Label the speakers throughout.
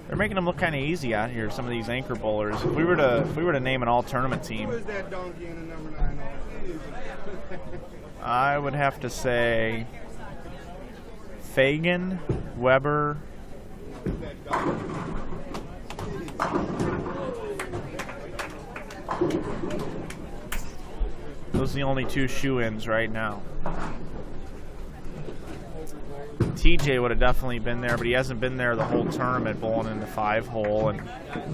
Speaker 1: They're making them look kind of easy out here, some of these anchor bowlers. If we were to name an all-tournament team,
Speaker 2: Who is that donkey in the number 9?
Speaker 1: I would have to say Fagan, Weber. Those are the only 2 shoe-ins right now. TJ would have definitely been there, but he hasn't been there the whole tournament, bowling in the 5-hole and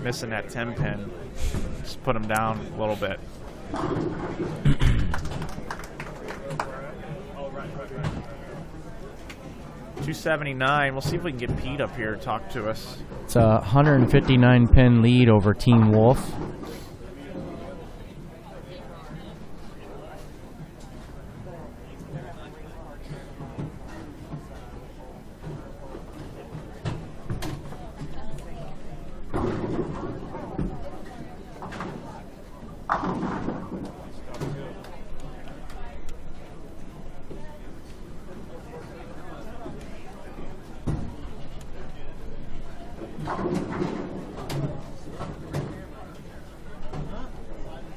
Speaker 1: missing that 10-pin. Just put him down a little bit. $279. We'll see if we can get Pete up here to talk to us.
Speaker 3: It's a 159-pin lead over Team Wolf.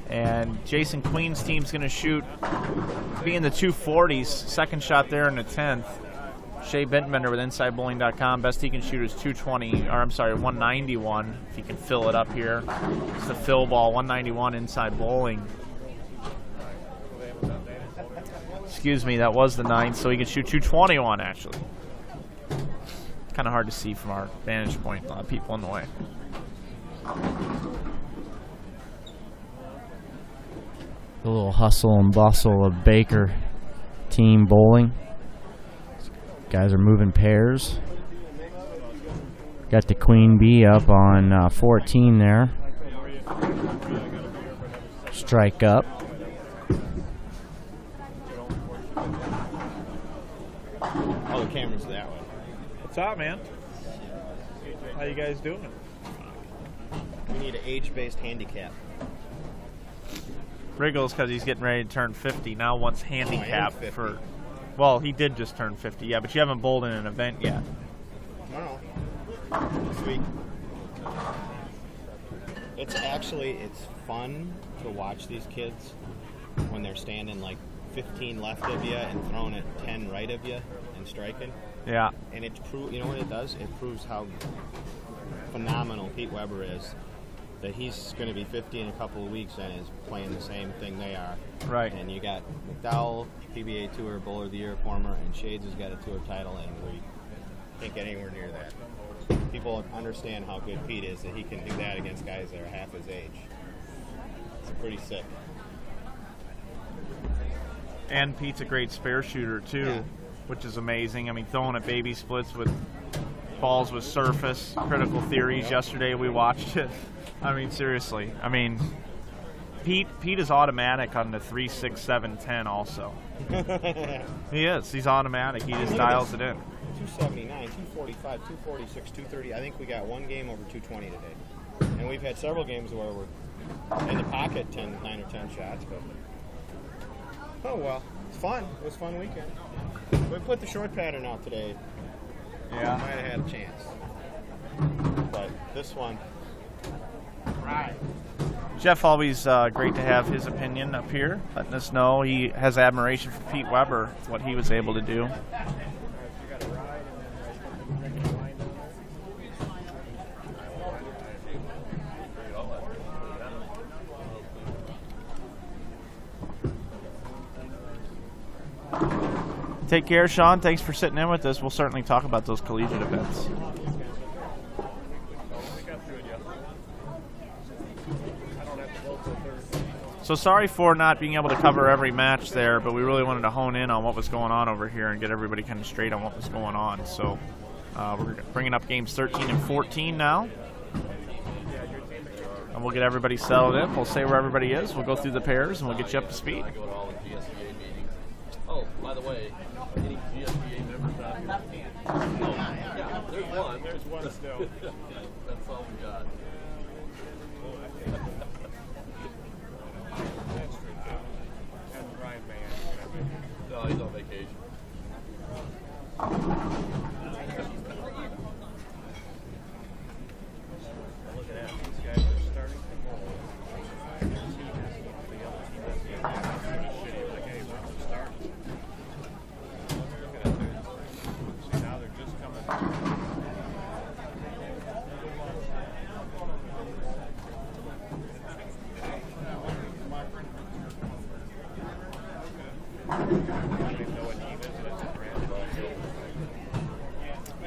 Speaker 1: And Jason Queen's team's going to shoot, be in the 240s. Second shot there in the 10th. Shea Bentbender with InsideBowling.com. Best he can shoot is 220, or I'm sorry, 191. If he can fill it up here. It's the fill ball, 191 inside bowling. Excuse me, that was the 9th, so he can shoot 221 actually. Kind of hard to see from our vantage point. A lot of people in the way.
Speaker 3: The little hustle and bustle of Baker team bowling. Guys are moving pairs. Got the Queen Bee up on 14 there. Strike up.
Speaker 4: Oh, the camera's that way.
Speaker 1: What's up, man? How you guys doing?
Speaker 4: We need an age-based handicap.
Speaker 1: Wriggles, because he's getting ready to turn 50, now wants handicap
Speaker 4: Oh, I am 50.
Speaker 1: for... Well, he did just turn 50, yeah, but you haven't bowled in an event yet.
Speaker 4: No. This week. It's fun to watch these kids when they're standing like 15 left of you and throwing it 10 right of you and striking.
Speaker 1: Yeah.
Speaker 4: And you know what it does? It proves how phenomenal Pete Weber is. That he's going to be 50 in a couple of weeks and is playing the same thing they are.
Speaker 1: Right.
Speaker 4: And you got McDowell, PBA Tour Bowler of the Year former, and Shades has got a tour title, and we can't get anywhere near that. People understand how good Pete is, that he can do that against guys that are half his age. It's pretty sick.
Speaker 1: And Pete's a great spare shooter, too,
Speaker 4: Yeah.
Speaker 1: which is amazing. I mean, throwing at baby splits with balls with surface, critical theories. Yesterday we watched it. I mean, seriously. I mean, Pete is automatic on the 3, 6, 7, 10 also. He is. He's automatic. He just dials it in.
Speaker 4: 279, 245, 246, 230. I think we got one game over 220 today. And we've had several games where we're in the pocket 9 or 10 shots. But oh, well. It's fun. It was a fun weekend. We put the short pattern out today.
Speaker 1: Yeah.
Speaker 4: Might have had a chance. But this one... Right.
Speaker 1: Jeff, always great to have his opinion up here, letting us know he has admiration for Pete Weber, what he was able to do. Take care, Sean. Thanks for sitting in with us. We'll certainly talk about those collegiate events. So sorry for not being able to cover every match there, but we really wanted to hone in on what was going on over here and get everybody kind of straight on what was going on. So we're bringing up games 13 and 14 now. And we'll get everybody settled in. We'll say where everybody is. We'll go through the pairs, and we'll get you up to speed.
Speaker 5: Oh, by the way, any GSBA members out here? Yeah, there's one. There's one still. That's all we got.
Speaker 2: And Brian Mann.
Speaker 5: No, he's on vacation.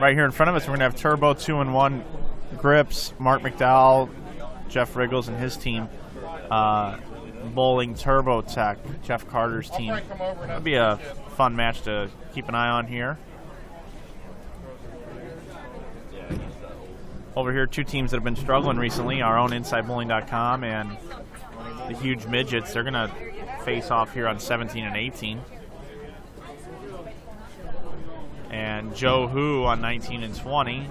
Speaker 1: Right here in front of us, we're going to have Turbo 2-in-1 grips, Mark McDowell, Jeff Riggles and his team, bowling Turbo Tech, Jeff Carter's team. That'll be a fun match to keep an eye on here. Over here, two teams that have been struggling recently, our own InsideBowling.com and the Huge Midgets. They're going to face off here on 17 and 18. And Joe Hu on 19 and 20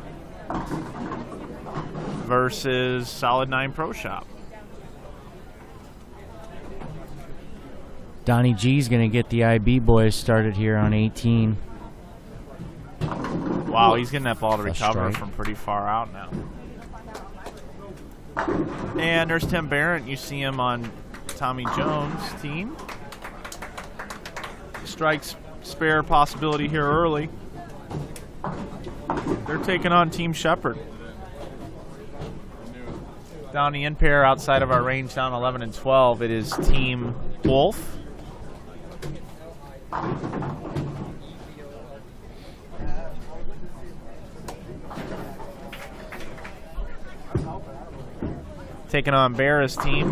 Speaker 1: versus Solid 9 Pro Shop.
Speaker 3: Donnie G's going to get the IB boys started here on 18.
Speaker 1: Wow, he's getting that ball to
Speaker 3: Flush
Speaker 1: recover
Speaker 3: strike.
Speaker 1: from pretty far out now. And there's Tim Barrett. You see him on Tommy Jones' team. Strikes spare possibility here early. They're taking on Team Shepherd. Down the end pair outside of our range, down 11 and 12, it is Team Wolf. Taking on Barra's team.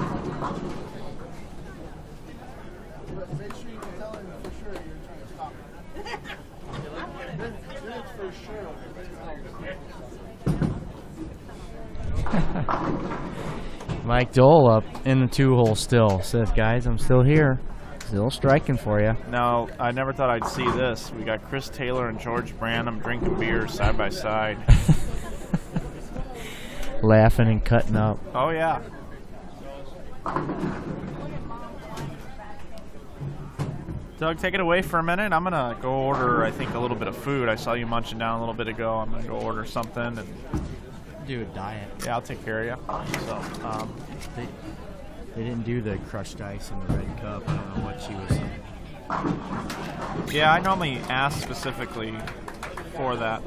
Speaker 2: Make sure you can tell him for sure you're trying to stop him. Then it's for sure.
Speaker 3: Mike Dole up in the 2-hole still. Says, guys, I'm still here. Still striking for you.
Speaker 1: Now, I never thought I'd see this. We got Chris Taylor and George Branham drinking beer side by side.
Speaker 3: Laughing and cutting up.
Speaker 1: Oh, yeah. Doug, take it away for a minute. I'm going to go order, I think, a little bit of food. I saw you munching down a little bit ago. I'm going to go order something. And
Speaker 3: Do a diet.
Speaker 1: yeah, I'll take care of you. So,
Speaker 3: They didn't do the crushed ice in the red cup. I don't know what she was saying.
Speaker 1: yeah, I normally ask specifically for that.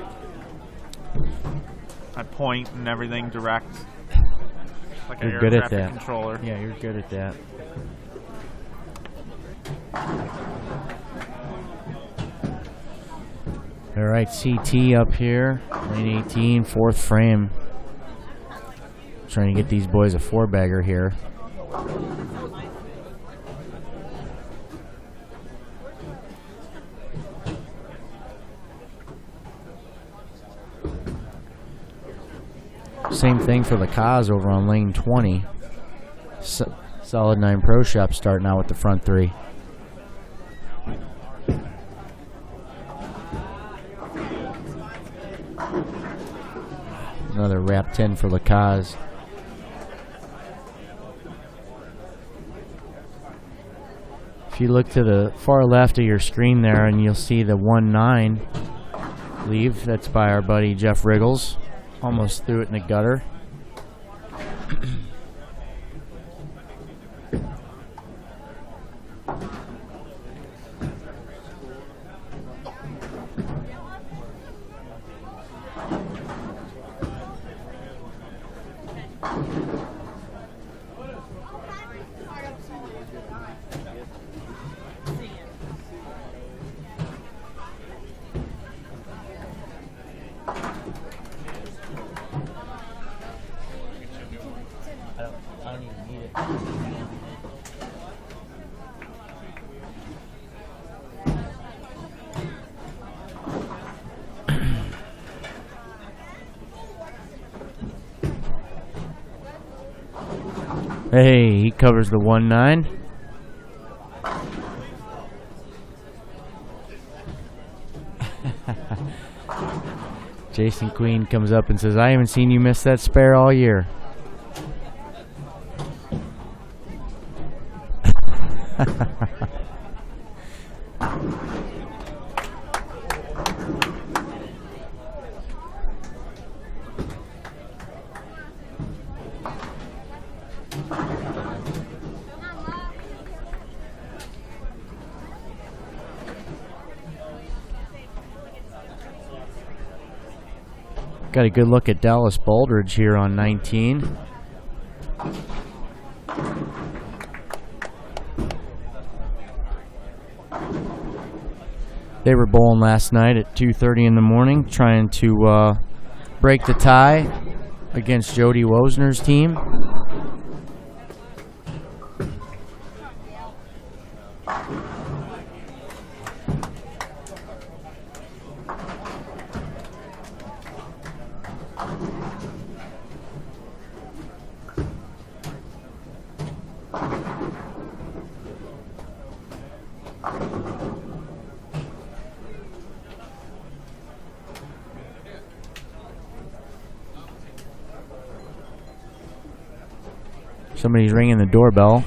Speaker 1: I point and everything direct. Like an
Speaker 3: You're
Speaker 1: air
Speaker 3: good at
Speaker 1: traffic
Speaker 3: that.
Speaker 1: controller.
Speaker 3: Yeah, you're good at that. All right, CT up here, lane 18, fourth frame. Trying to get these boys a 4-bagger here. Same thing for the Kaz over on lane 20. Solid 9 Pro Shop starting out with the front 3. Another wrap 10 for Lacaz. If you look to the far left of your screen there, and you'll see the 1-9 leave. That's by our buddy Jeff Riggles. Almost threw it in the gutter. I don't even need it. Hey, he covers the 1-9. Jason Queen comes up and says, I haven't seen you miss that spare all year. Got a good look at Dallas Baldridge here on 19. They were bowling last night at 2:30 in the morning, trying to break the tie against Jody Wozner's team. Somebody's ringing the doorbell.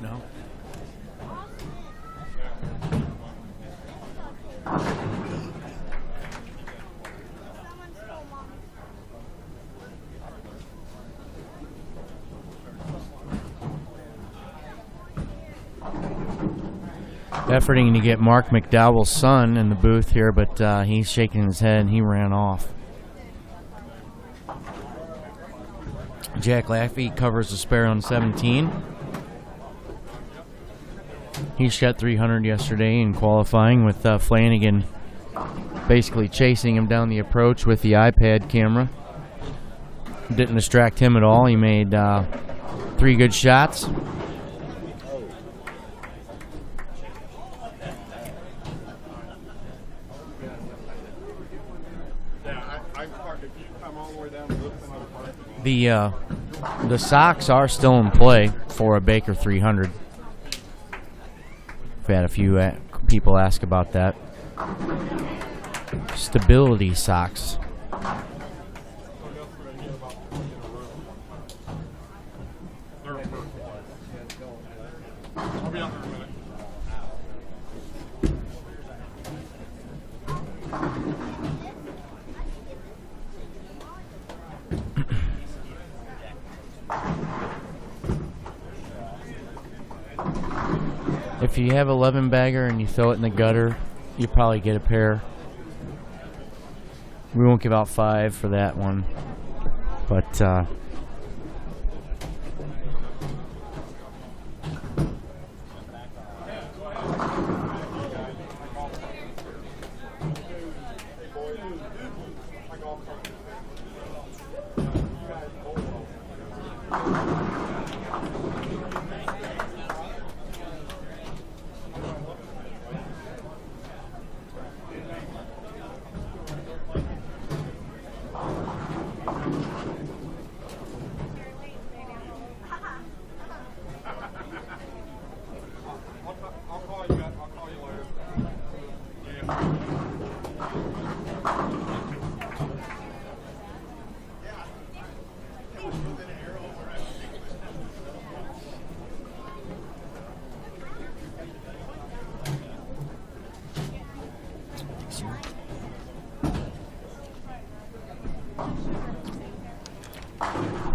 Speaker 3: No. Efforting to get Mark McDowell's son in the booth here, but he's shaking his head and he ran off. Jack Laffey covers the spare on 17. He shot 300 yesterday in qualifying with Flanagan basically chasing him down the approach with the iPad camera. Didn't distract him at all. He made 3 good shots. The socks are still in play for a Baker 300. We've had a few people ask about that. Stability socks. If you have 11 bagger and you throw it in the gutter, you probably get a pair. We won't give out 5 for that one, but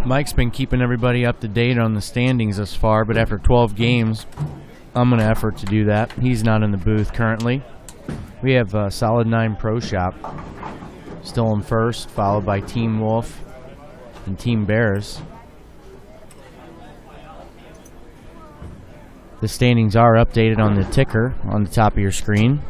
Speaker 3: Mike's been keeping everybody up to date on the standings thus far, but after 12 games, I'm going to effort to do that. He's not in the booth currently. We have Solid 9 Pro Shop still in first, followed by Team Wolf and Team Bears. The standings are updated on the ticker on the top of your screen.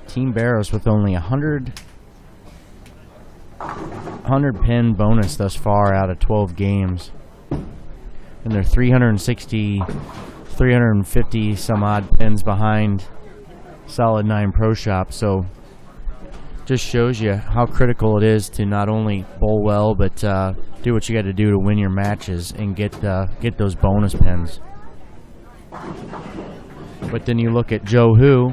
Speaker 3: Team Barrows with only 100 pin bonus thus far out of 12 games. And they're 350 some odd pins behind Solid 9 Pro Shop. So just shows you how critical it is to not only bowl well, but do what you got to do to win your matches and get those bonus pins. But then you look at Joe Who,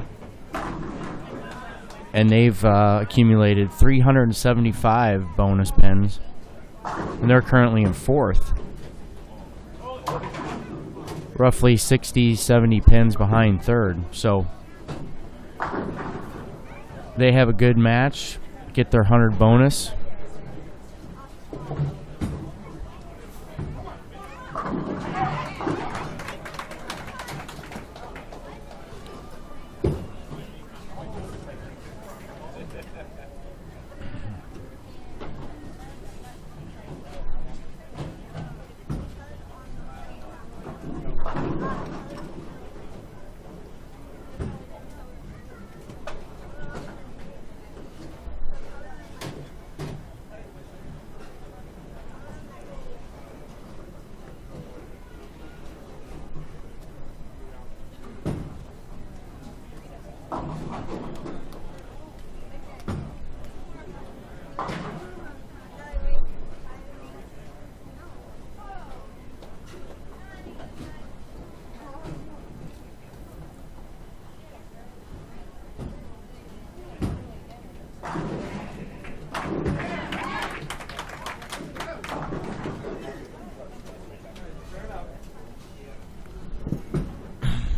Speaker 3: and they've accumulated 375 bonus pins, and they're currently in 4th. Roughly 60, 70 pins behind 3rd. So they have a good match, get their 100 bonus.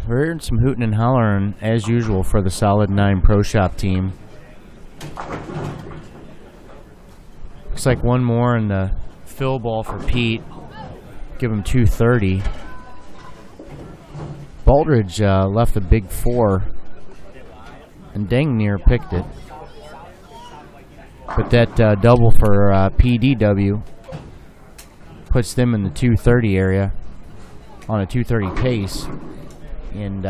Speaker 3: We're hearing some hooting and hollering, as usual, for the Solid 9 Pro Shop team. Looks like one more in the fill ball for Pete. Give him 230. Baldridge left the big 4 and dang near picked it. But that double for PDW puts them in the 230 area on a 230 pace. And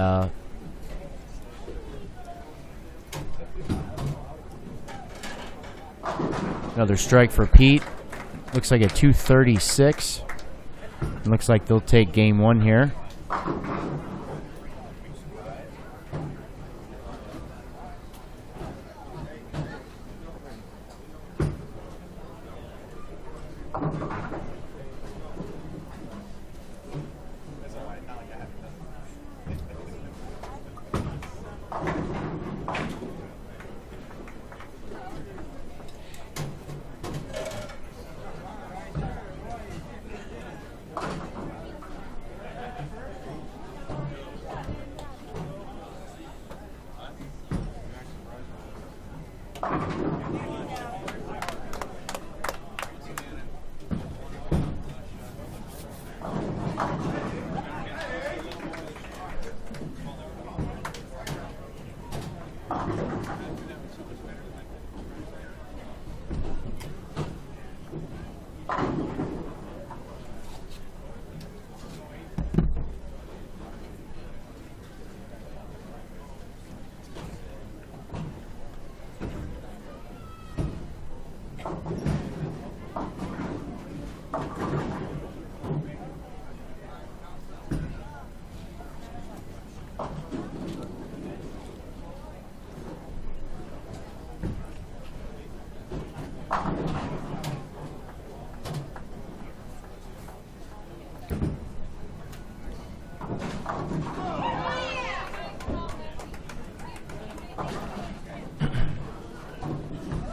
Speaker 3: another strike for Pete. Looks like a 236. Looks like they'll take game 1 here.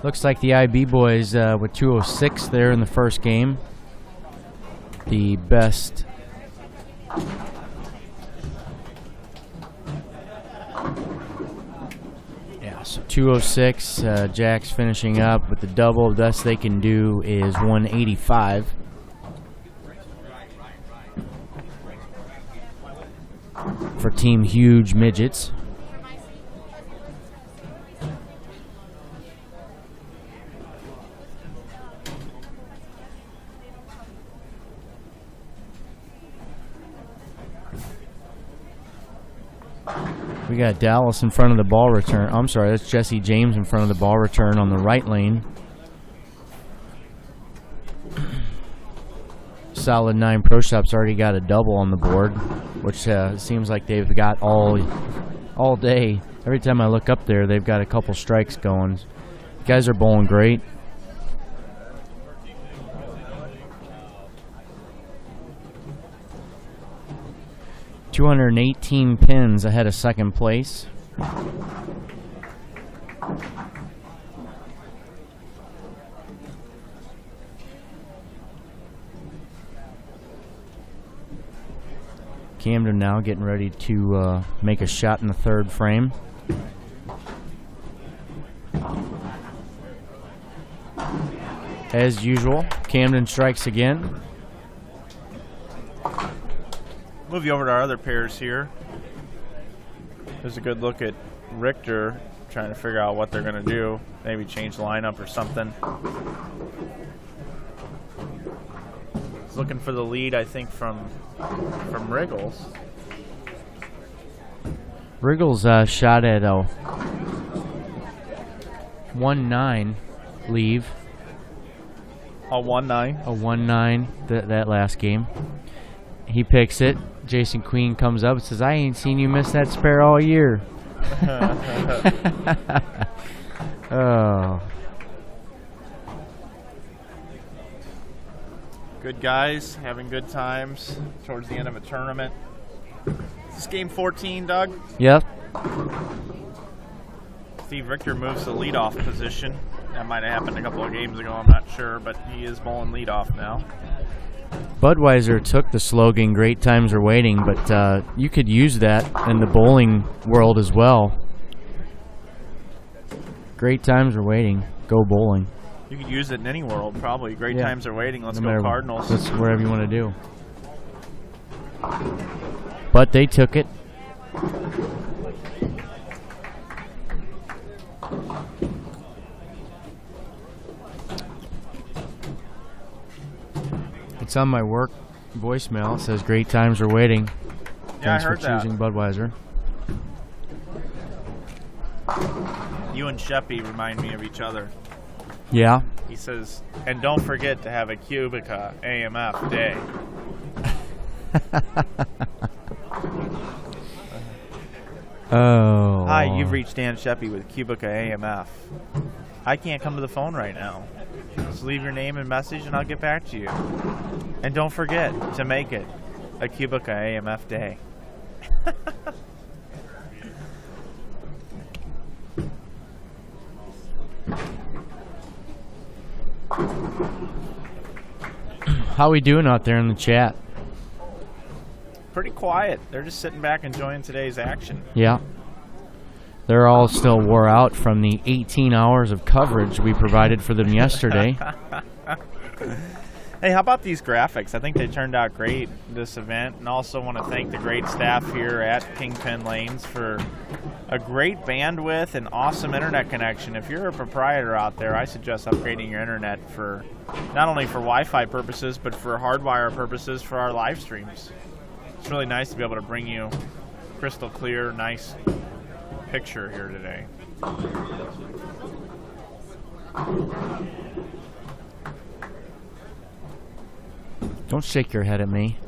Speaker 3: Looks like the IB boys with 206 there in the first game. The best. Yeah, so 206. Jack's finishing up with the double. The best they can do is 185. For Team Huge Midgets. We got Dallas in front of the ball return. I'm sorry, that's Jesse James in front of the ball return on the right lane. Solid 9 Pro Shop's already got a double on the board, which seems like they've got all day. Every time I look up there, they've got a couple strikes going. Guys are bowling great. $218 pins ahead of second place. Camden now getting ready to make a shot in the third frame. As usual, Camden strikes again.
Speaker 1: Move you over to our other pairs here. There's a good look at Richter, trying to figure out what they're going to do. Maybe change the lineup or something. He's looking for the lead, I think, from Riggles.
Speaker 3: Riggles shot at a 1-9 leave.
Speaker 1: A 1-9?
Speaker 3: A 1-9 that last game. He picks it. Jason Queen comes up and says, I ain't seen you miss that spare all year. Oh.
Speaker 1: Good guys, having good times towards the end of a tournament. Is this game 14, Doug?
Speaker 3: Yep.
Speaker 1: Steve Richter moves the leadoff position. That might have happened a couple of games ago, I'm not sure, but he is bowling leadoff now.
Speaker 3: Budweiser took the slogan, great times are waiting, but you could use that in the bowling world as well. Great times are waiting. Go bowling.
Speaker 1: You could use it in any world, probably. Great times are waiting. Let's go Cardinals.
Speaker 3: That's whatever you want to do. But they took it. It's on my work voicemail. It says great times are waiting.
Speaker 1: Yeah,
Speaker 3: Thanks
Speaker 1: I heard
Speaker 3: for choosing Budweiser.
Speaker 1: You and Sheppy remind me of each other.
Speaker 3: Yeah.
Speaker 1: He says, and don't forget to have a Cubica AMF day.
Speaker 3: Oh.
Speaker 1: Hi, you've reached Dan Sheppy with Cubica AMF. I can't come to the phone right now. Just leave your name and message and I'll get back to you. And don't forget to make it a Cubica AMF day.
Speaker 3: How we doing out there in the chat?
Speaker 1: Pretty quiet. They're just sitting back enjoying today's action.
Speaker 3: Yeah. They're all still wore out from the 18 hours of coverage we provided for them yesterday.
Speaker 1: Hey, how about these graphics? I think they turned out great, this event. And also want to thank the great staff here at Kingpin Lanes for a great bandwidth and awesome internet connection. If you're a proprietor out there, I suggest upgrading your internet for not only for Wi-Fi purposes, but for hardwire purposes for our live streams. It's really nice to be able to bring you crystal clear, nice picture here today.
Speaker 3: Don't shake your head at me.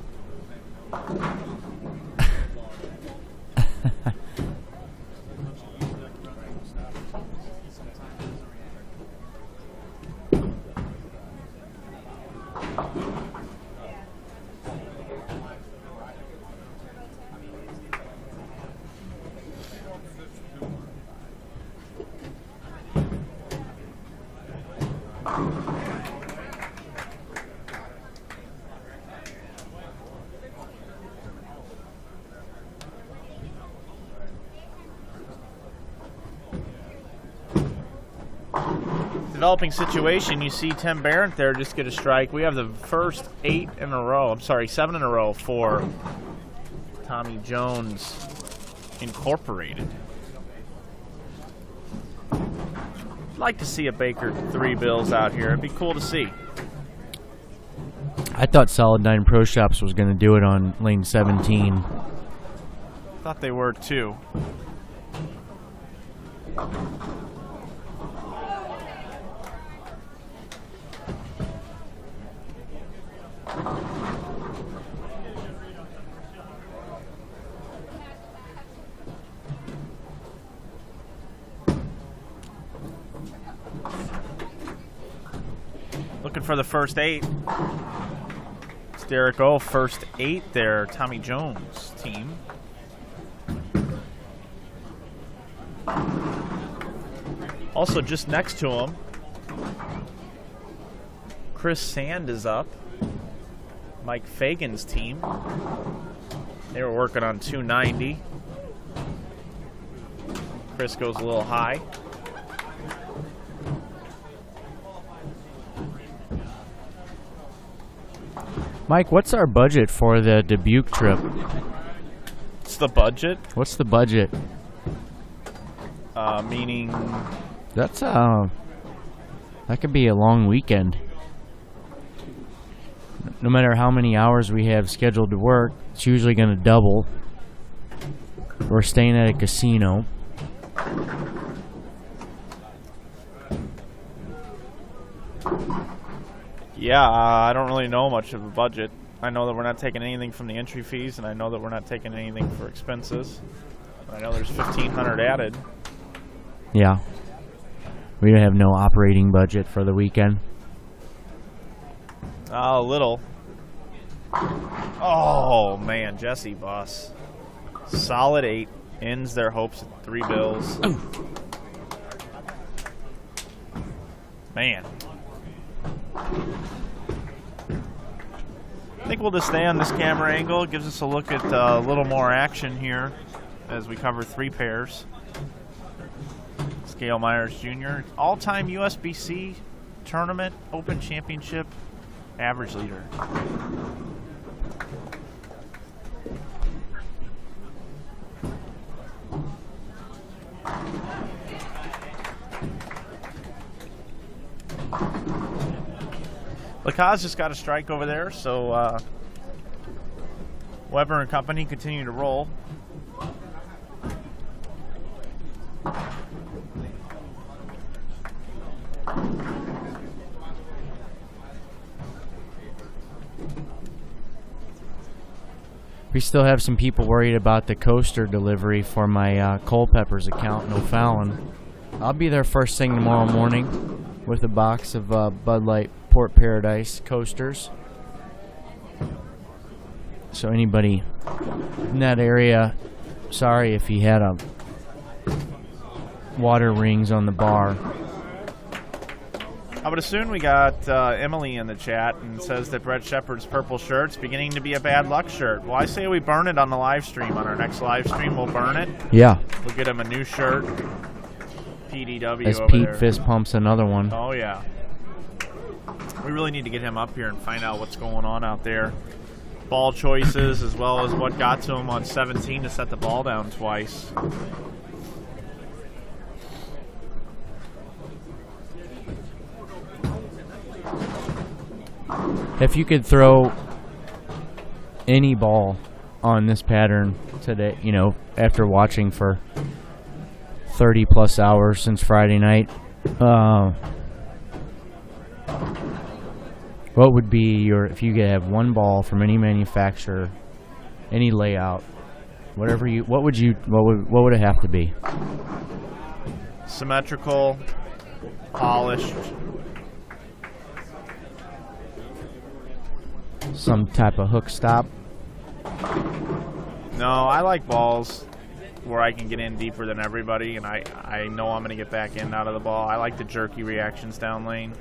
Speaker 1: Developing situation, you see Tim Barrett there just get a strike. We have the first 7 in a row for Tommy Jones Incorporated. I'd like to see a Baker 3 bills out here. It'd be cool to see.
Speaker 3: I thought Solid 9 Pro Shops was going to do it on lane 17.
Speaker 1: Thought thought they were too. Looking for the first 8. It's Derek O, first 8 there. Tommy Jones' team. Also, just next to him, Chris Sand is up. Mike Fagan's team. They were working on 290. Chris goes a little high.
Speaker 3: Mike, what's our budget for the Dubuque trip?
Speaker 1: What's the budget?
Speaker 3: What's the budget?
Speaker 1: Meaning...
Speaker 3: That's, that could be a long weekend. No matter how many hours we have scheduled to work, it's usually going to double. We're staying at a casino.
Speaker 1: Yeah, I don't really know much of a budget. I know that we're not taking anything from the entry fees, and I know that we're not taking anything for expenses. I know there's $1,500 added.
Speaker 3: Yeah. We have no operating budget for the weekend.
Speaker 1: A little. Oh, man, Jesse Buss. Solid 8. Ends their hopes at 3 bills. Man. I think we'll just stay on this camera angle. It gives us a look at a little more action here as we cover 3 pairs. Scale Myers Jr., all-time USBC tournament open championship average leader. Lacaze just got a strike over there, so Weber and company continue to roll.
Speaker 3: We still have some people worried about the coaster delivery for my Culpeppers account in O'Fallon. I'll be there first thing tomorrow morning with a box of Bud Light Port Paradise coasters. So anybody in that area, sorry if you had a water rings on the bar.
Speaker 1: I would assume we got Emily in the chat and says that Brett Shepard's purple shirt's beginning to be a bad luck shirt. Well, I say we burn it on the live stream. On our next live stream, we'll burn it.
Speaker 3: Yeah.
Speaker 1: We'll get him a new shirt. PDW
Speaker 3: As
Speaker 1: over
Speaker 3: Pete
Speaker 1: there.
Speaker 3: fist pumps another one.
Speaker 1: Oh, yeah. We really need to get him up here and find out what's going on out there. Ball choices as well as what got to him on 17 to set the ball down twice.
Speaker 3: If you could throw any ball on this pattern today, you know, after watching for 30 plus hours since Friday night, what would be your, if you could have one ball from any manufacturer, any layout, whatever you, what would it have to be?
Speaker 1: Symmetrical, polished.
Speaker 3: Some type of hook stop?
Speaker 1: No, I like balls where I can get in deeper than everybody, and I know I'm going to get back in out of the ball. I like the jerky reactions down lane.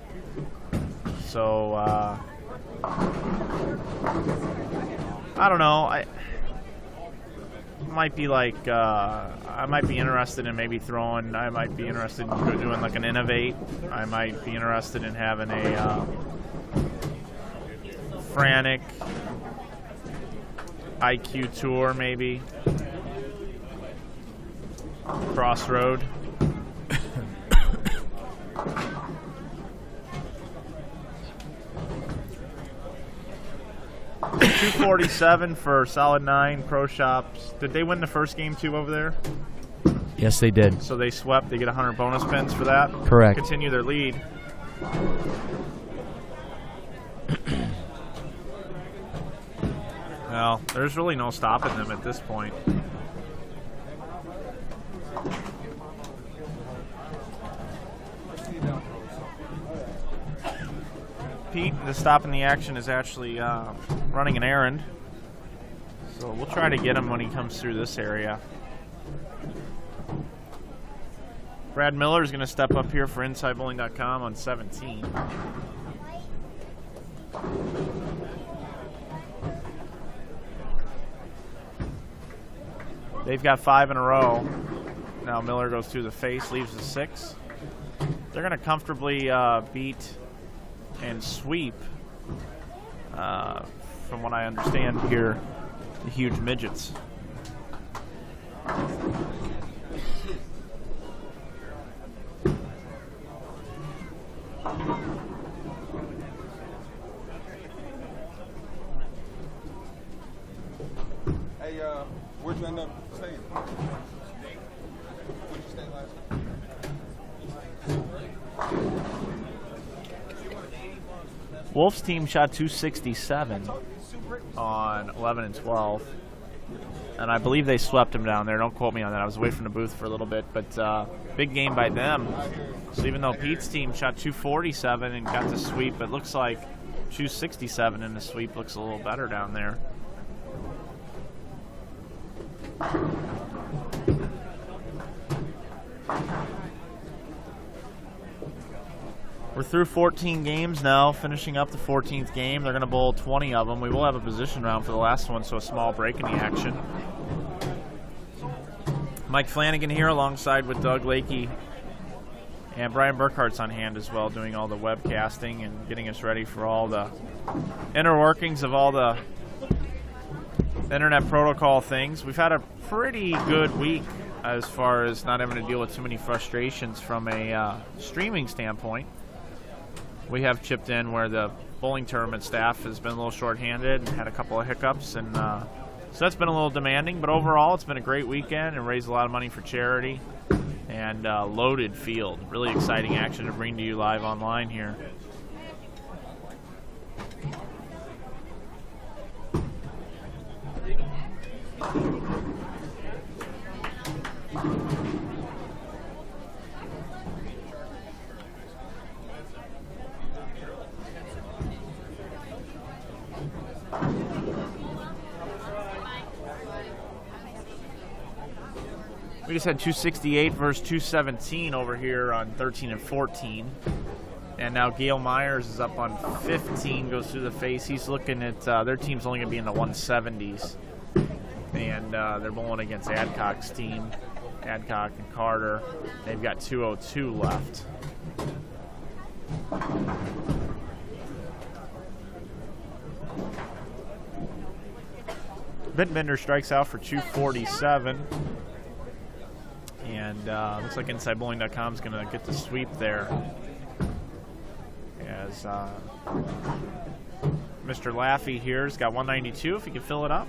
Speaker 1: So, I don't know. I might be like, I might be interested in maybe throwing, I might be interested in doing like an Innovate. I might be interested in having a Frantic IQ Tour, maybe. Crossroad. 247 for Solid 9 Pro Shops. Did they win the first game too over there?
Speaker 3: Yes, they did.
Speaker 1: So they swept. They get 100 bonus pins for that.
Speaker 3: Correct.
Speaker 1: Continue their lead. Well, there's really no stopping them at this point. Pete, the stop in the action, is actually running an errand. So we'll try to get him when he comes through this area. Brad Miller is going to step up here for InsideBowling.com on 17. They've got 5 in a row. Now Miller goes through the face, leaves the 6. They're going to comfortably beat and sweep, from what I understand here, the huge midgets.
Speaker 6: Hey, where'd you end up staying? Where'd you stay last night?
Speaker 1: Wolf's team shot 267 on 11 and 12. And I believe they swept him down there. Don't quote me on that. I was away from the booth for a little bit. But big game by them. So even though Pete's team shot 247 and got the sweep, it looks like 267 in the sweep looks a little better down there. We're through 14 games now, finishing up the 14th game. They're going to bowl 20 of them. We will have a position round for the last one, so a small break in the action. Mike Flanagan here alongside with Doug Lakey. And Brian Burkhardt's on hand as well, doing all the webcasting and getting us ready for all the inner workings of all the internet protocol things. We've had a pretty good week as far as not having to deal with too many frustrations from a streaming standpoint. We have chipped in where the bowling tournament staff has been a little short-handed and had a couple of hiccups, and so that's been a little demanding, but overall it's been a great weekend and raised a lot of money for charity, and loaded field. Really exciting action to bring to you live online here. We just had 268 versus 217 over here on 13 and 14. And now Gail Myers is up on 15, goes through the face. He's looking at, their team's only going to be in the 170s. And they're bowling against Adcock's team, Adcock and Carter. They've got 202 left. Bitbender strikes out for 247. And looks like InsideBowling.com is going to get the sweep there. As Mr. Laffey here has got 192, if he can fill it up.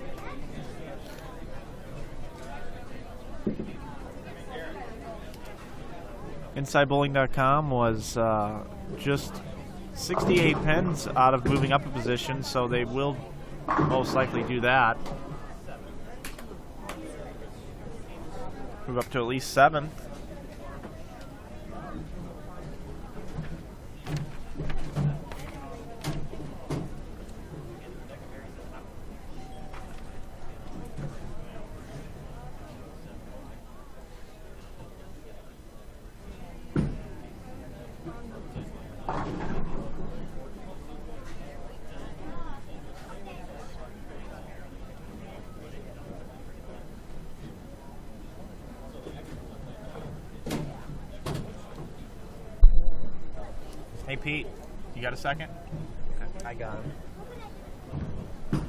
Speaker 1: InsideBowling.com was just 68 pins out of moving up a position, so they will most likely do that. Move up to at least 7th. Hey Pete, you got a second? Okay.
Speaker 3: I got him.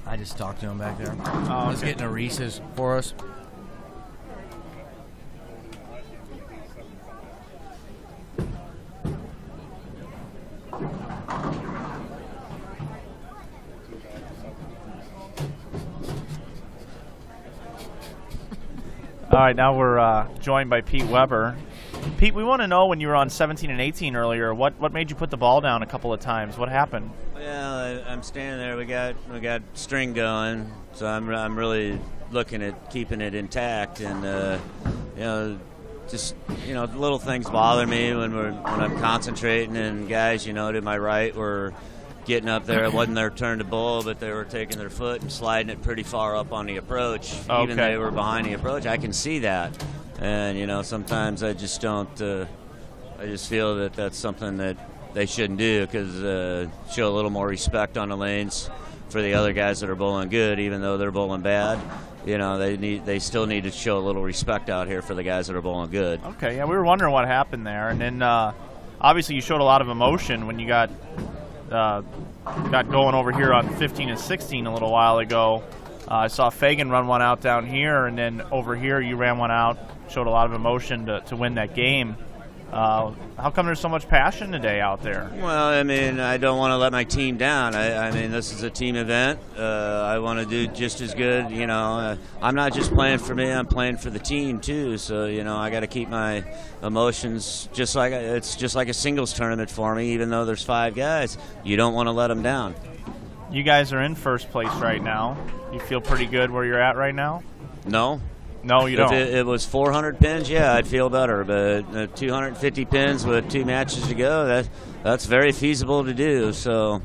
Speaker 3: I just talked to him back there.
Speaker 1: Oh,
Speaker 3: I was
Speaker 1: okay.
Speaker 3: getting a Reese's for us.
Speaker 1: All right, now we're joined by Pete Weber. Pete, we want to know, when you were on 17 and 18 earlier, what made you put the ball down a couple of times? What happened?
Speaker 7: Well, I'm standing there. We got string going, so I'm really looking at keeping it intact, and just little things bother me when I'm concentrating, and guys, to my right were getting up there. It wasn't their turn to bowl, but they were taking their foot and sliding it pretty far up on the approach.
Speaker 1: Okay.
Speaker 7: Even they were behind the approach. I can see that, and sometimes I just don't. I just feel that that's something that they shouldn't do, because show a little more respect on the lanes for the other guys that are bowling good, even though they're bowling bad. They still need to show a little respect out here for the guys that are bowling good.
Speaker 1: Okay, yeah, we were wondering what happened there, and then obviously you showed a lot of emotion when you got going over here on 15 and 16 a little while ago. I saw Fagan run one out down here, and then over here you ran one out, showed a lot of emotion to win that game. How come there's so much passion today out there?
Speaker 7: Well, I don't want to let my team down. This is a team event. I want to do just as good. I'm not just playing for me. I'm playing for the team too. So I got to keep my emotions it's just like a singles tournament for me. Even though there's 5 guys, you don't want to let them down.
Speaker 1: You guys are in first place right now. You feel pretty good where you're at right now?
Speaker 7: No.
Speaker 1: No, you don't.
Speaker 7: If it was 400 pins, yeah, I'd feel better. But 250 pins with 2 matches to go, that's very feasible to do. So,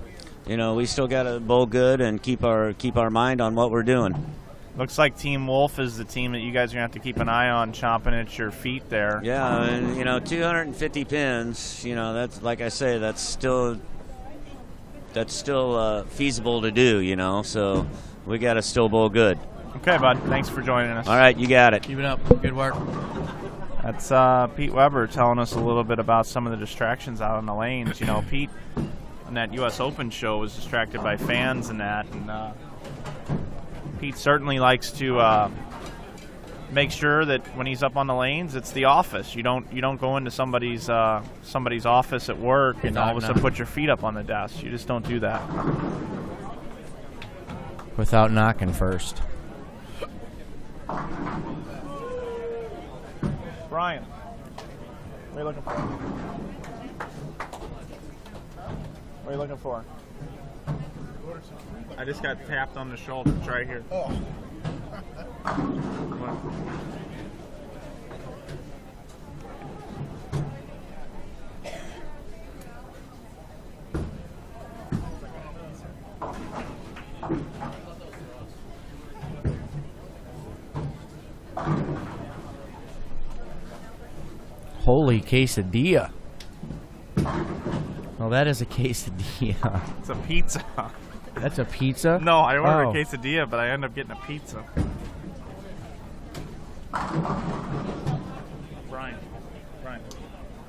Speaker 7: we still got to bowl good and keep our mind on what we're doing.
Speaker 1: Looks like Team Wolf is the team that you guys are going to have to keep an eye on, chomping at your feet there.
Speaker 7: Yeah, 250 pins, that's, like I say, that's still feasible to do, so we got to still bowl good.
Speaker 1: Okay, bud. Thanks for joining us.
Speaker 7: All right, you got it.
Speaker 3: Keep it up. Good work.
Speaker 1: That's Pete Weber telling us a little bit about some of the distractions out on the lanes. Pete on that U.S. Open show was distracted by fans and that, and Pete certainly likes to make sure that when he's up on the lanes, it's the office. You don't go into somebody's office at work and all of a sudden put your feet up on the desk. You just don't do that.
Speaker 3: Without knocking first.
Speaker 1: Brian, what are you looking for? What are you looking for? I just got tapped on the shoulder. It's right here.
Speaker 2: Oh.
Speaker 3: Holy quesadilla. Well, that is a quesadilla.
Speaker 1: It's a pizza.
Speaker 3: That's a pizza?
Speaker 1: No, I ordered
Speaker 3: Oh.
Speaker 1: a quesadilla, but I ended up getting a pizza. Brian, can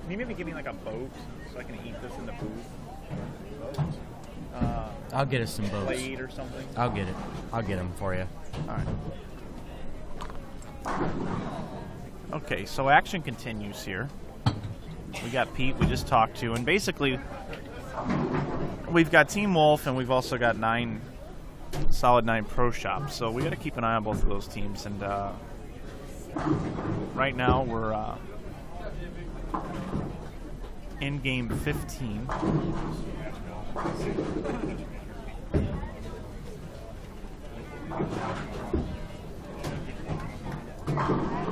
Speaker 1: you maybe give me like a boat so I can eat this in the booth?
Speaker 3: I'll get us some boats.
Speaker 1: Plate or something?
Speaker 3: I'll get it. I'll get them for you.
Speaker 1: All right. Okay, so action continues here. We got Pete we just talked to, and basically we've got Team Wolf and we've also got solid 9 pro shops, so we got to keep an eye on both of those teams. And right now we're in game 15.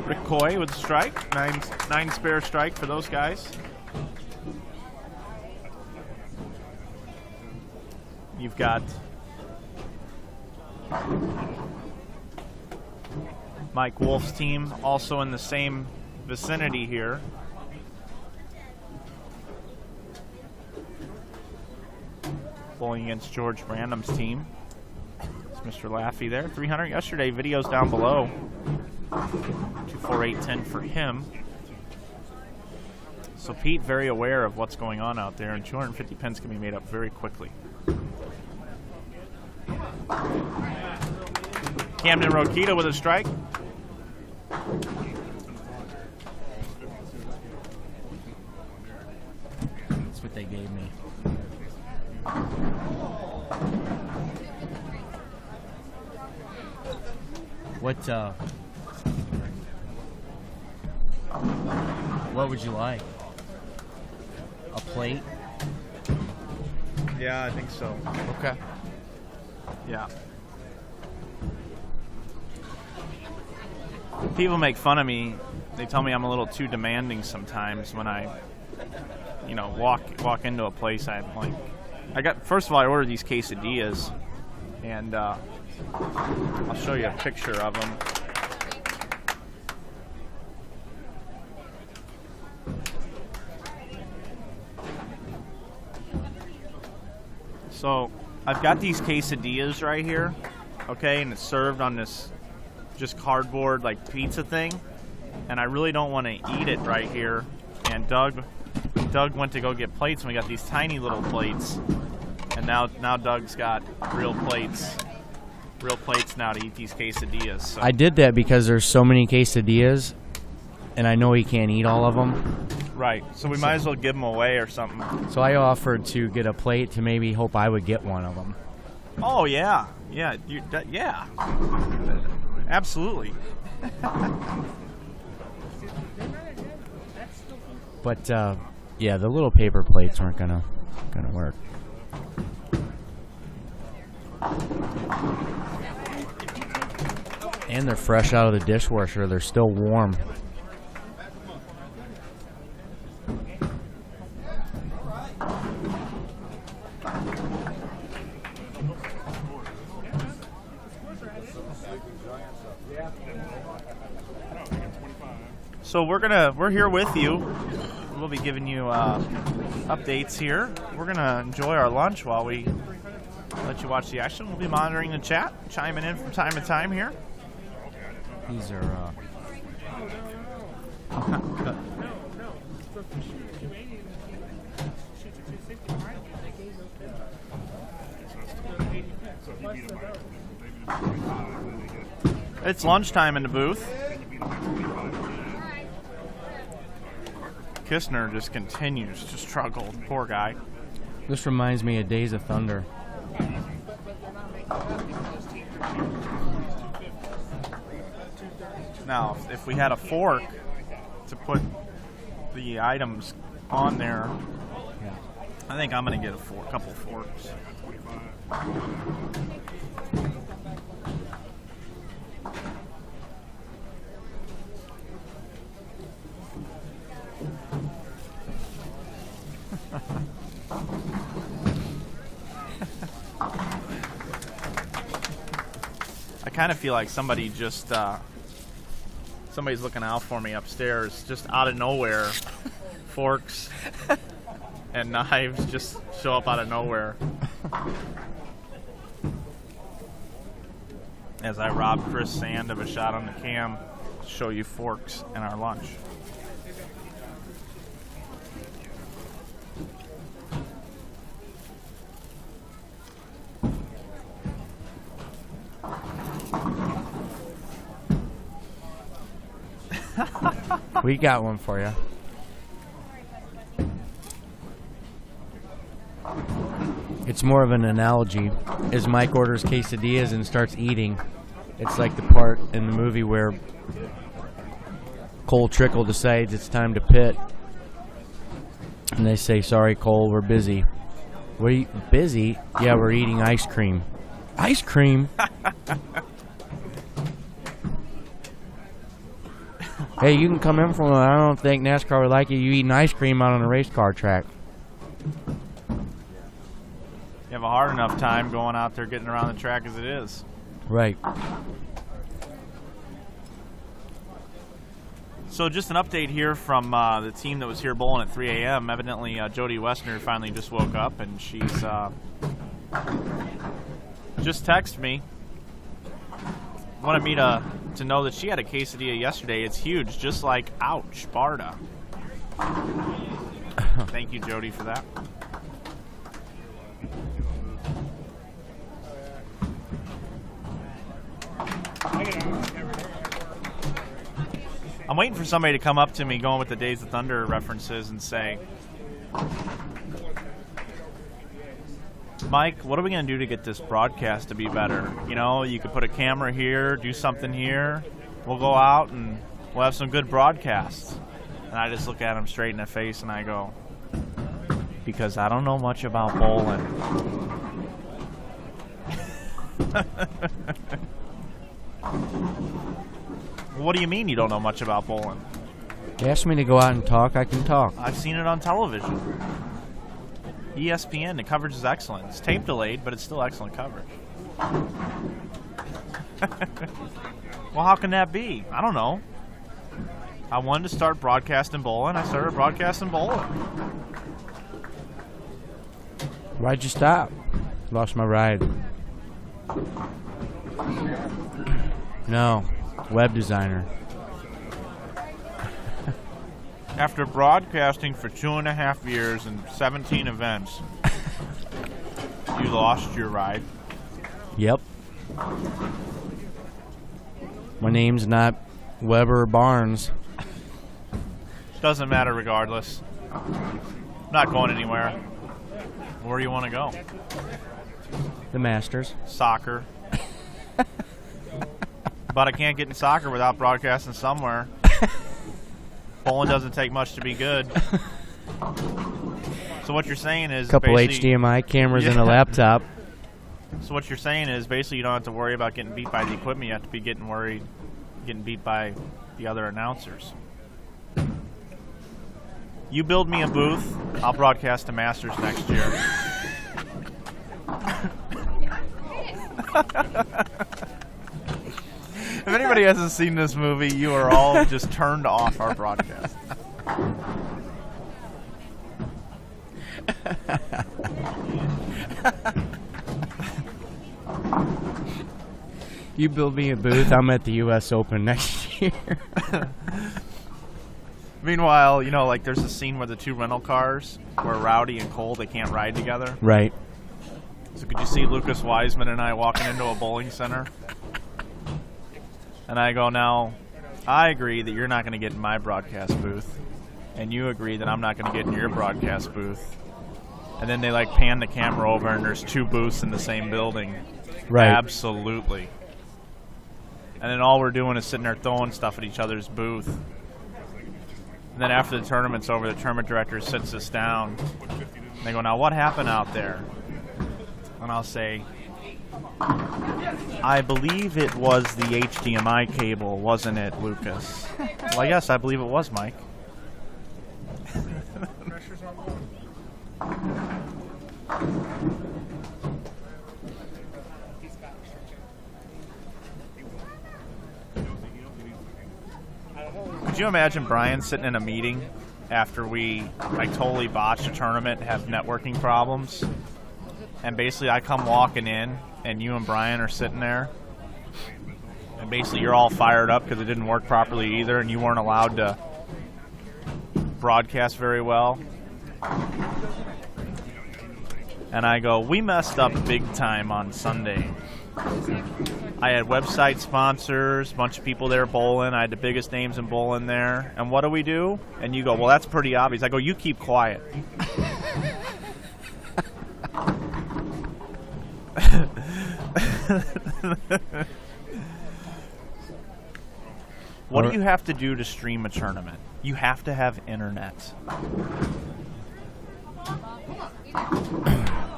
Speaker 1: Rick Coy with a strike. Nine spare strike for those guys. You've got Mike Wolf's team also in the same vicinity here. Bowling against George Brandam's team. It's Mr. Laffey there. 300 yesterday. Videos down below. 248.10 for him. So Pete very aware of what's going on out there, and 250 pins can be made up very quickly. Camden Rokita with a strike.
Speaker 3: That's what they gave me. What would you like? A plate?
Speaker 1: Yeah, I think so.
Speaker 3: Okay.
Speaker 1: Yeah. People make fun of me. They tell me I'm a little too demanding sometimes when I, walk into a place. First of all, I ordered these quesadillas, and I'll show you a picture of them. So I've got these quesadillas right here, okay, and it's served on this just cardboard like pizza thing, and I really don't want to eat it right here. And Doug went to go get plates, and we got these tiny little plates, and now Doug's got real plates now to eat these quesadillas. So.
Speaker 3: I did that because there's so many quesadillas, and I know he can't eat all of them.
Speaker 1: Right, so we might as well give them away or something.
Speaker 3: So I offered to get a plate to maybe hope I would get one of them.
Speaker 1: Oh yeah, yeah, yeah, absolutely.
Speaker 3: But yeah, the little paper plates weren't gonna work. And they're fresh out of the dishwasher. They're still warm.
Speaker 1: So we're here with you. We'll be giving you updates here. We're gonna enjoy our lunch while we let you watch the action. We'll be monitoring the chat, chiming in from time to time here.
Speaker 3: These are
Speaker 1: It's lunchtime in the booth. Kistner just continues to struggle. Poor guy.
Speaker 3: This reminds me of Days of Thunder.
Speaker 1: Now, if we had a fork to put the items on there, I think I'm going to get a couple forks. I kind of feel like somebody's looking out for me upstairs, just out of nowhere. Forks and knives just show up out of nowhere. As I rob Chris Sand of a shot on the cam to show you forks and our lunch.
Speaker 3: We got one for you. It's more of an analogy. As Mike orders quesadillas and starts eating, it's like the part in the movie where Cole Trickle decides it's time to pit. And they say, "Sorry, Cole, we're busy." "What are you busy?" "Yeah, we're eating ice cream." "Ice cream?" "Hey, you can come in for one. I don't think NASCAR would like you. You eating ice cream out on a race car track."
Speaker 1: You have a hard enough time going out there getting around the track as it is.
Speaker 3: Right.
Speaker 1: So just an update here from the team that was here bowling at 3 a.m. Evidently, Jody Westner finally just woke up, and she's just texted me. Wanted me to know that she had a quesadilla yesterday. It's huge, just like, ouch, Sparta. Thank you, Jody, for that. I'm waiting for somebody to come up to me going with the Days of Thunder references and say, "Mike, what are we going to do to get this broadcast to be better? You know, you could put a camera here, do something here. We'll go out and we'll have some good broadcasts." And I just look at him straight in the face and I go, because I don't know much about bowling. What do you mean you don't know much about bowling?
Speaker 3: They asked me to go out and talk, I can talk.
Speaker 1: I've seen it on television. ESPN, the coverage is excellent. It's tape delayed, but it's still excellent coverage. Well, how can that be? I don't know. I wanted to start broadcasting bowling. I started broadcasting bowling.
Speaker 3: Why'd you stop? Lost my ride. No, web designer.
Speaker 1: After broadcasting for 2.5 years and 17 events, you lost your ride.
Speaker 3: Yep. My name's not Weber or Barnes.
Speaker 1: Doesn't matter regardless. Not going anywhere. Where do you want to go?
Speaker 3: The Masters.
Speaker 1: Soccer. But I can't get in soccer without broadcasting somewhere. Bowling doesn't take much to be good. So what you're saying is
Speaker 3: Couple
Speaker 1: basically,
Speaker 3: HDMI cameras and a laptop.
Speaker 1: So what you're saying is basically you don't have to worry about getting beat by the equipment. You have to be getting beat by the other announcers. You build me a booth, I'll broadcast the Masters next year. If anybody hasn't seen this movie, you are all just turned off our broadcast.
Speaker 3: You build me a booth, I'm at the U.S. Open next year.
Speaker 1: Meanwhile, you know, like there's a scene where the two rental cars, where Rowdy and Cole, they can't ride together.
Speaker 3: Right.
Speaker 1: So could you see Lucas Wiseman and I walking into a bowling center? And I go, now, I agree that you're not going to get in my broadcast booth. And you agree that I'm not going to get in your broadcast booth. And then they, like, pan the camera over and there's two booths in the same building.
Speaker 3: Right.
Speaker 1: Absolutely. And then all we're doing is sitting there throwing stuff at each other's booth. And then after the tournament's over, the tournament director sits us down. And they go, now, what happened out there? And I'll say, I believe it was the HDMI cable, wasn't it, Lucas? Well, yes, I believe it was, Mike. Could you imagine Brian sitting in a meeting after we totally botched a tournament and have networking problems? And basically I come walking in and you and Brian are sitting there. And basically you're all fired up because it didn't work properly either and you weren't allowed to broadcast very well. And I go, we messed up big time on Sunday. I had website sponsors, a bunch of people there bowling. I had the biggest names in bowling there. And what do? And you go, well, that's pretty obvious. I go, you keep quiet. What do you have to do to stream a tournament? You have to have internet.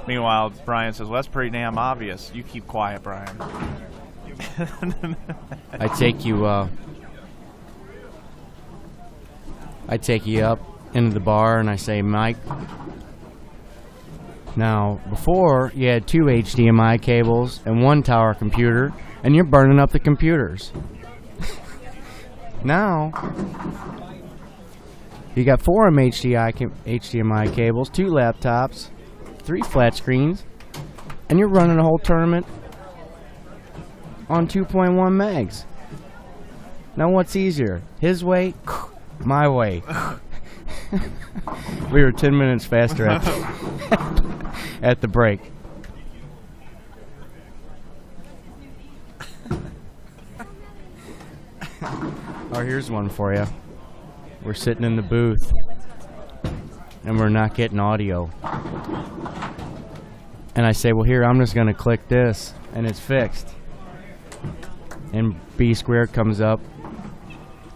Speaker 1: Meanwhile, Brian says, well, that's pretty damn obvious. You keep quiet, Brian.
Speaker 3: I take you up into the bar and I say, Mike, now, before you had 2 HDMI cables and 1 tower computer, and you're burning up the computers. Now, you got 4 HDMI cables, 2 laptops, 3 flat screens, and you're running a whole tournament on 2.1 megs. Now, what's easier? His way? My way. We were 10 minutes faster at the break. Oh, here's one for you. We're sitting in the booth, and we're not getting audio. And I say, well, here, I'm just going to click this, and it's fixed. And B squared comes up,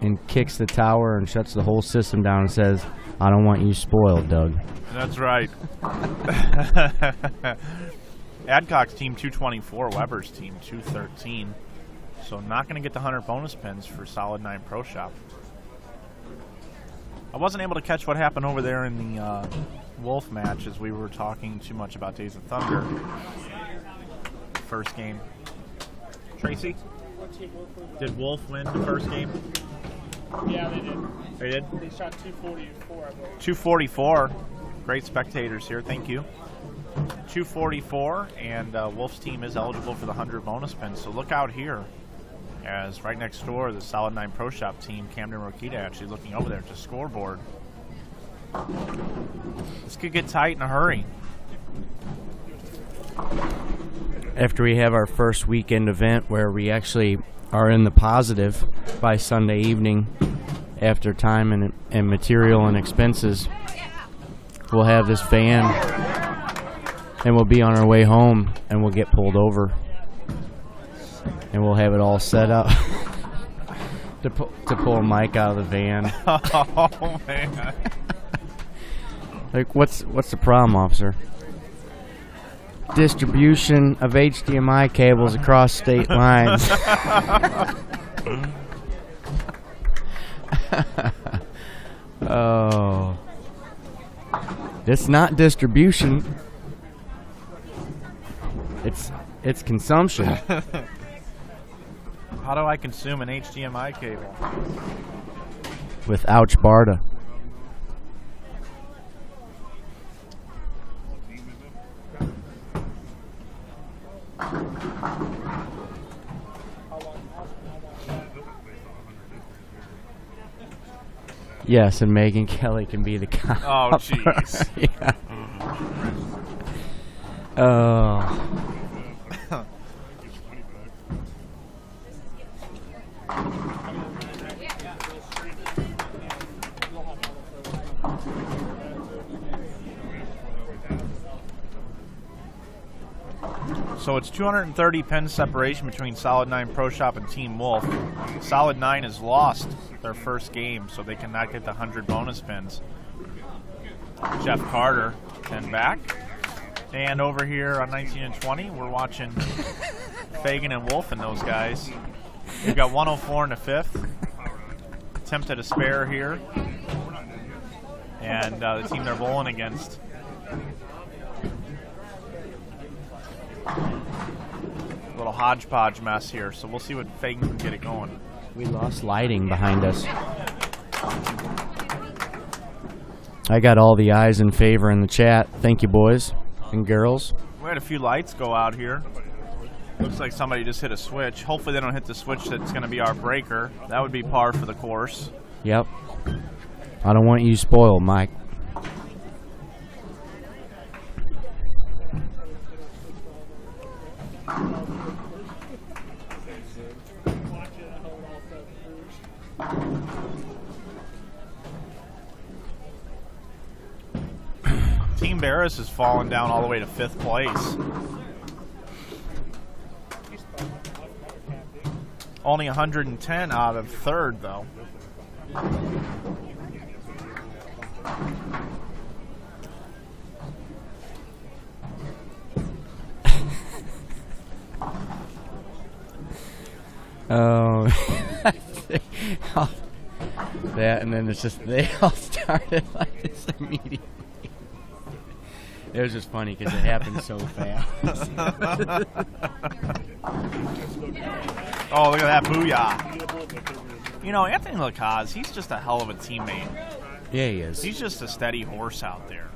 Speaker 3: and kicks the tower and shuts the whole system down and says, "I don't want you spoiled, Doug."
Speaker 1: That's right. Adcock's team 224, Weber's team 213. So not going to get the 100 bonus pins for Solid 9 Pro Shop. I wasn't able to catch what happened over there in the Wolf match as we were talking too much about Days of Thunder. First game. Tracy? Did Wolf win the first game?
Speaker 2: Yeah, they did.
Speaker 1: They did?
Speaker 2: They shot 244, I believe.
Speaker 1: 244. Great spectators here. Thank you. 244, and Wolf's team is eligible for the 100 bonus pins. So look out here, as right next door, the Solid 9 Pro Shop team, Camden Rokita, actually looking over there at the scoreboard. This could get tight in a hurry.
Speaker 3: After we have our first weekend event where we actually are in the positive by Sunday evening, after time and material and expenses, we'll have this van and we'll be on our way home and we'll get pulled over and we'll have it all set up to pull Mike out of the van.
Speaker 1: Oh, man.
Speaker 3: Like, what's the problem, officer? Distribution of HDMI cables across state lines. Oh. It's not distribution. It's consumption.
Speaker 1: How do I consume an HDMI cable?
Speaker 3: With Ouch Barda. Yes, and Megan Kelly can be the cop.
Speaker 1: Oh, jeez.
Speaker 3: Yeah. Oh.
Speaker 1: So it's 230 pin separation between Solid 9 Pro Shop and Team Wolf. Solid 9 has lost their first game, so they cannot get the 100 bonus pins. Jeff Carter, 10 back. And over here on 19 and 20, we're watching Fagan and Wolf and those guys. They've got 104 in the fifth. Attempt at a spare here. And the team they're bowling against. A little hodgepodge mess here, so we'll see what Fagan can get it going.
Speaker 3: We lost lighting behind us. I got all the eyes in favor in the chat. Thank you, boys and girls.
Speaker 1: We had a few lights go out here. Looks like somebody just hit a switch. Hopefully they don't hit the switch that's going to be our breaker. That would be par for the course.
Speaker 3: Yep. I don't want you spoiled, Mike.
Speaker 1: Team Barris has fallen down all the way to 5th place. Only 110 out of 3rd, though.
Speaker 3: Oh, that, and then it's just they all started like this immediately. It was just funny because it happened so fast.
Speaker 1: Oh, look at that booyah. You know, Anthony Lacaze, he's just a hell of a teammate.
Speaker 3: Yeah, he is.
Speaker 1: He's just a steady horse out there.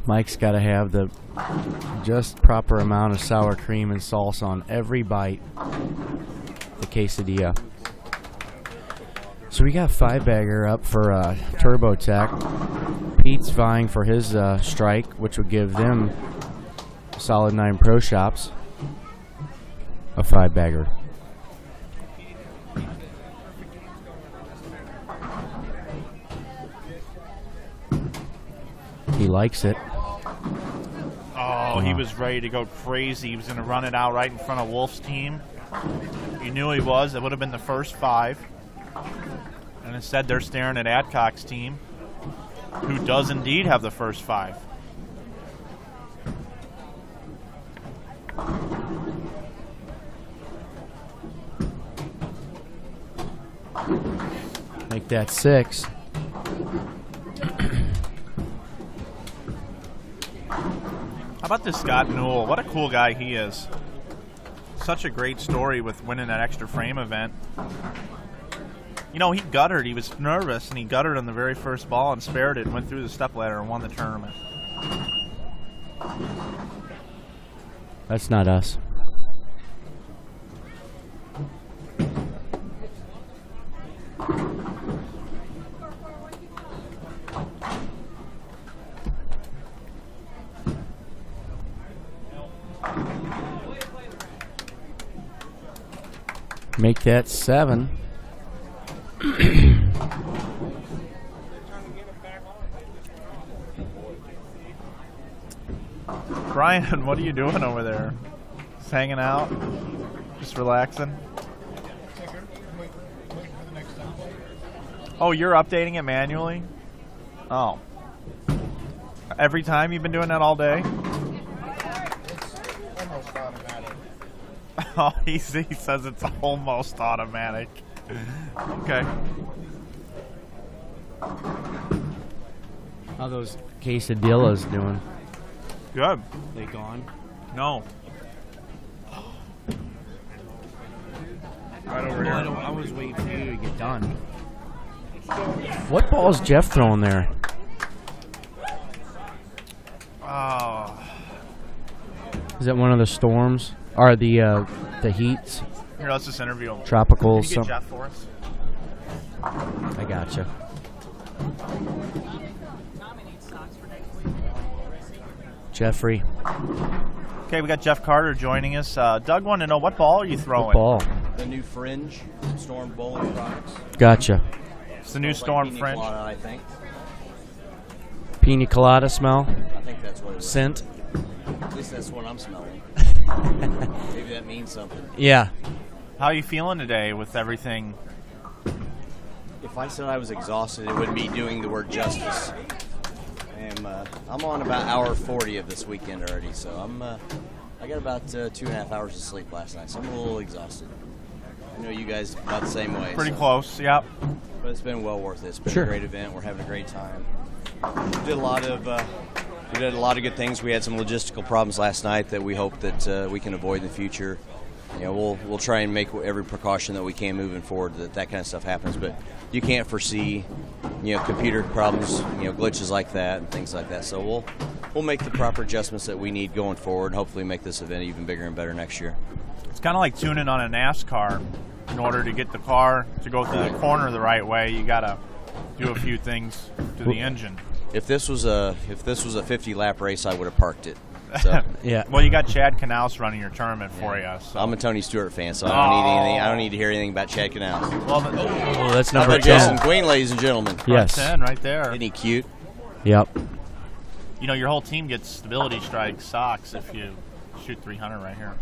Speaker 3: Mike's got to have the just proper amount of sour cream and salsa on every bite. The quesadilla. So we got 5-bagger up for TurboTech. Pete's vying for his strike, which would give them Solid 9 Pro Shops a 5-bagger. likes it.
Speaker 1: Oh, he was ready to go crazy. He was going to run it out right in front of Wolf's team. You knew he was. It would have been the first 5. And instead, they're staring at Adcock's team, who does indeed have the first 5.
Speaker 3: Make that 6.
Speaker 1: How about this Scott Newell? What a cool guy he is. Such a great story with winning that extra frame event. You know, he guttered. He was nervous, and he guttered on the very first ball and spared it, went through the stepladder, and won the tournament.
Speaker 3: That's not us. Make that 7.
Speaker 1: Brian, what are you doing over there? Just hanging out? Just relaxing? Oh, you're updating it manually? Oh. Every time you've been doing that all day?
Speaker 2: Almost automatic.
Speaker 1: Oh, he says it's almost automatic. Okay.
Speaker 3: How those quesadillas doing?
Speaker 1: Good.
Speaker 3: They gone?
Speaker 1: No. Right over here.
Speaker 3: I was waiting for you to get done. What ball is Jeff throwing there?
Speaker 1: Oh.
Speaker 3: Is that one of the storms? Or the heats?
Speaker 1: Here, let's just interview him.
Speaker 3: Tropical.
Speaker 1: Can you get Jeff for us?
Speaker 3: I gotcha. Jeffrey.
Speaker 1: Okay, we got Jeff Carter joining us. Doug wanted to know, what ball are you throwing?
Speaker 3: What ball?
Speaker 8: The new Fringe Storm bowling products.
Speaker 3: Gotcha.
Speaker 1: It's the new Storm
Speaker 8: Pina
Speaker 1: French.
Speaker 8: colada, I think.
Speaker 3: Pina colada smell?
Speaker 8: I think that's what it is.
Speaker 3: Scent?
Speaker 8: At least that's what I'm smelling. Maybe that means something.
Speaker 3: Yeah.
Speaker 1: How are you feeling today with everything?
Speaker 8: If I said I was exhausted, it would be doing the word justice. I'm on about hour 40 of this weekend already, so I got about 2.5 hours of sleep last night, so I'm a little exhausted. I know you guys about the same way.
Speaker 1: Pretty
Speaker 8: so.
Speaker 1: close, yep.
Speaker 8: But it's been well worth it. It's been
Speaker 3: Sure.
Speaker 8: a great event. We're having a great time. We did a lot of good things. We had some logistical problems last night that we hope that we can avoid in the future. You know, we'll try and make every precaution that we can moving forward that kind of stuff happens. But you can't foresee, computer problems, glitches like that and things like that. So we'll make the proper adjustments that we need going forward and hopefully make this event even bigger and better next year.
Speaker 1: It's kind of like tuning on a NASCAR. In order to get the car to go through the corner the right way, you got to do a few things to the engine.
Speaker 8: If this was a 50-lap race, I would have parked it. So.
Speaker 3: Yeah.
Speaker 1: Well, you got Chad Knaus running your tournament for you. So.
Speaker 8: I'm a Tony Stewart fan, so I don't need anything. I don't need to hear anything about Chad Knaus.
Speaker 1: Well,
Speaker 3: Oh, that's
Speaker 8: How
Speaker 3: number
Speaker 8: about
Speaker 3: 10.
Speaker 8: Justin Queen, ladies and gentlemen?
Speaker 3: Yes.
Speaker 1: 10 right there.
Speaker 8: Isn't he cute?
Speaker 3: Yep.
Speaker 1: Your whole team gets stability strike socks if you shoot 300 right here.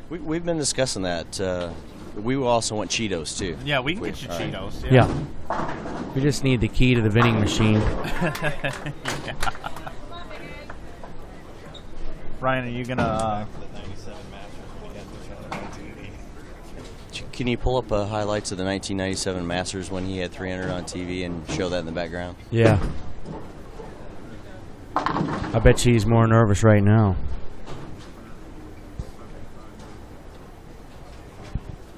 Speaker 8: We've been discussing that. We also want Cheetos, too.
Speaker 1: Yeah, we can get you Cheetos.
Speaker 3: Yeah. We just need the key to the vending machine.
Speaker 1: Yeah. Brian, are you going to...
Speaker 8: Can you pull up highlights of the 1997 Masters when he had 300 on TV and show that in the background?
Speaker 3: Yeah. I bet she's more nervous right now.